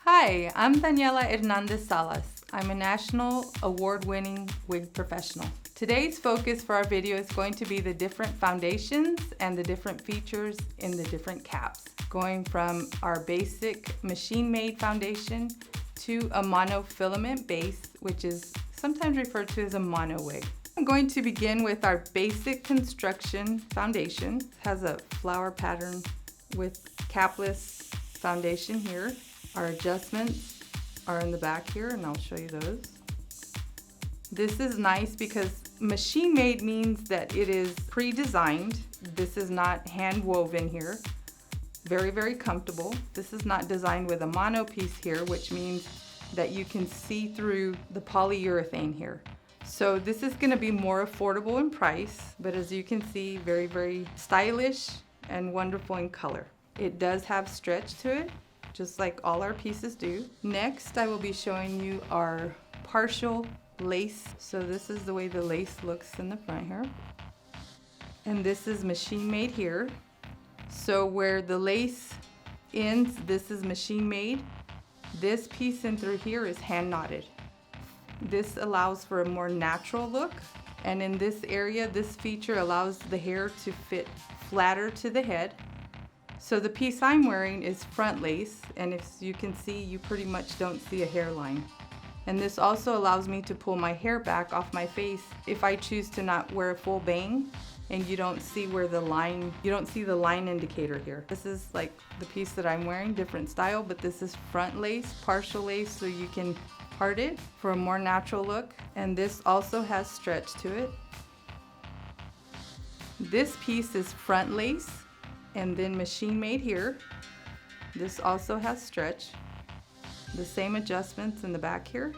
Hi, I'm Daniella Hernandez Salas. I'm a national award-winning wig professional. Today's focus for our video is going to be the different foundations and the different features in the different caps, going from our basic machine-made foundation to a monofilament base, which is sometimes referred to as a mono wig. I'm going to begin with our basic construction foundation. It has a flower pattern with capless foundation here. Our adjustments are in the back here, and I'll show you those. This is nice because machine made means that it is pre-designed. This is not hand woven here. Very, very comfortable. This is not designed with a mono piece here, which means that you can see through the polyurethane here. So this is going to be more affordable in price, but as you can see, very, very stylish and wonderful in color. It does have stretch to it, just like all our pieces do. Next, I will be showing you our partial lace. So this is the way the lace looks in the front here. And this is machine made here. So where the lace ends, this is machine made. This piece in through here is hand knotted. This allows for a more natural look. And in this area, this feature allows the hair to fit flatter to the head. So the piece I'm wearing is front lace, and if you can see, you pretty much don't see a hairline. And this also allows me to pull my hair back off my face if I choose to not wear a full bang, and you don't see where the line, you don't see the line indicator here. This is like the piece that I'm wearing, different style, but this is front lace, partial lace, so you can part it for a more natural look. And this also has stretch to it. This piece is front lace, and then machine made here. This also has stretch. The same adjustments in the back here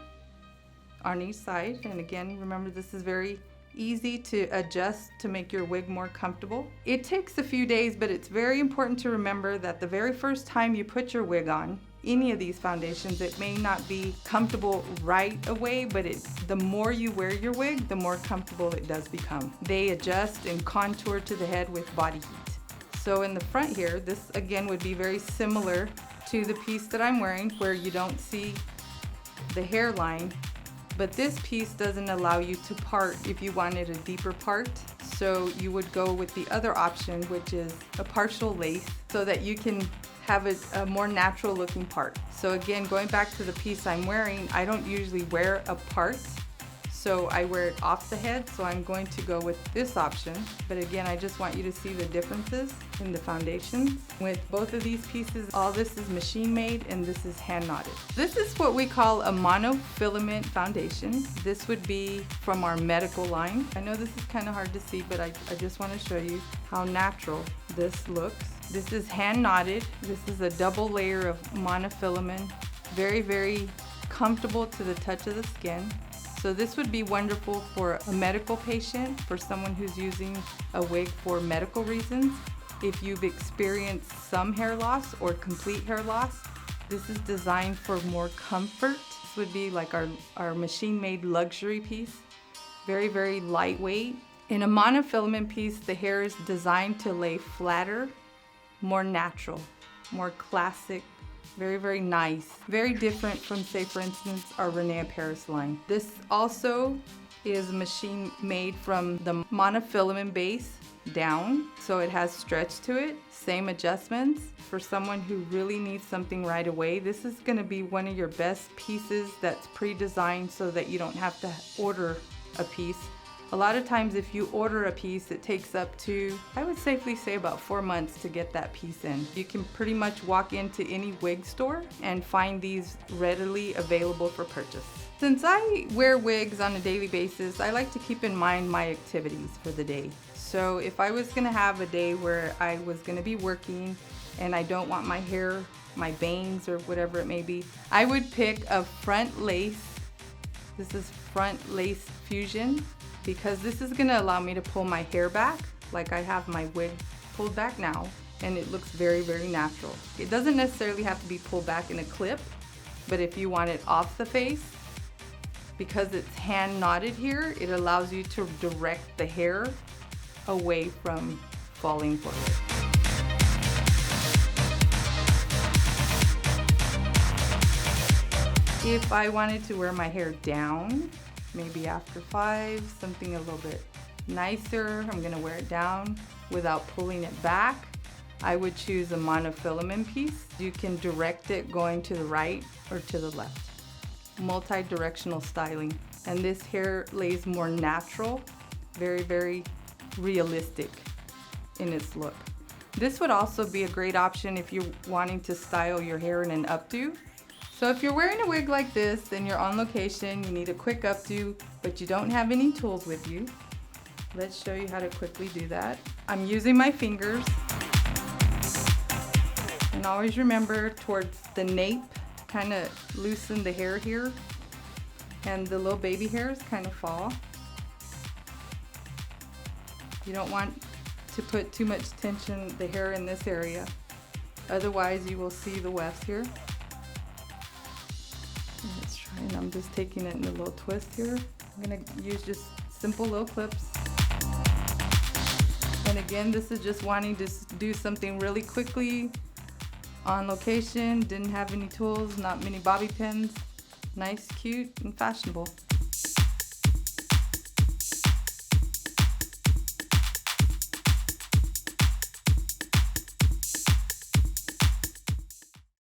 on each side. And again, remember, this is very easy to adjust to make your wig more comfortable. It takes a few days, but it's very important to remember that the very first time you put your wig on, any of these foundations, it may not be comfortable right away, but the more you wear your wig, the more comfortable it does become. They adjust and contour to the head with body heat. So in the front here, this again would be very similar to the piece that I'm wearing, where you don't see the hairline, but this piece doesn't allow you to part if you wanted a deeper part. So you would go with the other option, which is a partial lace, so that you can have a more natural looking part. So again, going back to the piece I'm wearing, I don't usually wear a part. So I wear it off the head, so I'm going to go with this option. But again, I just want you to see the differences in the foundations. With both of these pieces, all this is machine made and this is hand knotted. This is what we call a monofilament foundation. This would be from our medical line. I know this is kind of hard to see, but I just want to show you how natural this looks. This is hand knotted. This is a double layer of monofilament. Very, very comfortable to the touch of the skin. So this would be wonderful for a medical patient, for someone who's using a wig for medical reasons. If you've experienced some hair loss or complete hair loss, this is designed for more comfort. This would be like our machine-made luxury piece. Very, very lightweight. In a monofilament piece, the hair is designed to lay flatter, more natural, more classic. Very, very nice. Very different from, say, for instance, our René of Paris line. This also is machine made from the monofilament base down, so it has stretch to it. Same adjustments. For someone who really needs something right away, this is going to be one of your best pieces that's pre-designed so that you don't have to order a piece. A lot of times if you order a piece, it takes up to, I would safely say, about 4 months to get that piece in. You can pretty much walk into any wig store and find these readily available for purchase. Since I wear wigs on a daily basis, I like to keep in mind my activities for the day. So if I was gonna have a day where I was gonna be working and I don't want my hair, my bangs or whatever it may be, I would pick a front lace. This is front lace fusion, because this is gonna allow me to pull my hair back like I have my wig pulled back now, and it looks very, very natural. It doesn't necessarily have to be pulled back in a clip, but if you want it off the face, because it's hand knotted here, it allows you to direct the hair away from falling forward. If I wanted to wear my hair down, maybe after 5, something a little bit nicer, I'm gonna wear it down without pulling it back, I would choose a monofilament piece. You can direct it going to the right or to the left. Multi-directional styling. And this hair lays more natural, very, very realistic in its look. This would also be a great option if you're wanting to style your hair in an updo. So if you're wearing a wig like this and you're on location, you need a quick updo, but you don't have any tools with you. Let's show you how to quickly do that. I'm using my fingers. And always remember towards the nape, kind of loosen the hair here. And the little baby hairs kind of fall. You don't want to put too much tension, the hair in this area. Otherwise you will see the wefts here. Let's try, and I'm just taking it in a little twist here. I'm gonna use just simple little clips. And again, this is just wanting to do something really quickly on location, didn't have any tools, not many bobby pins. Nice, cute, and fashionable.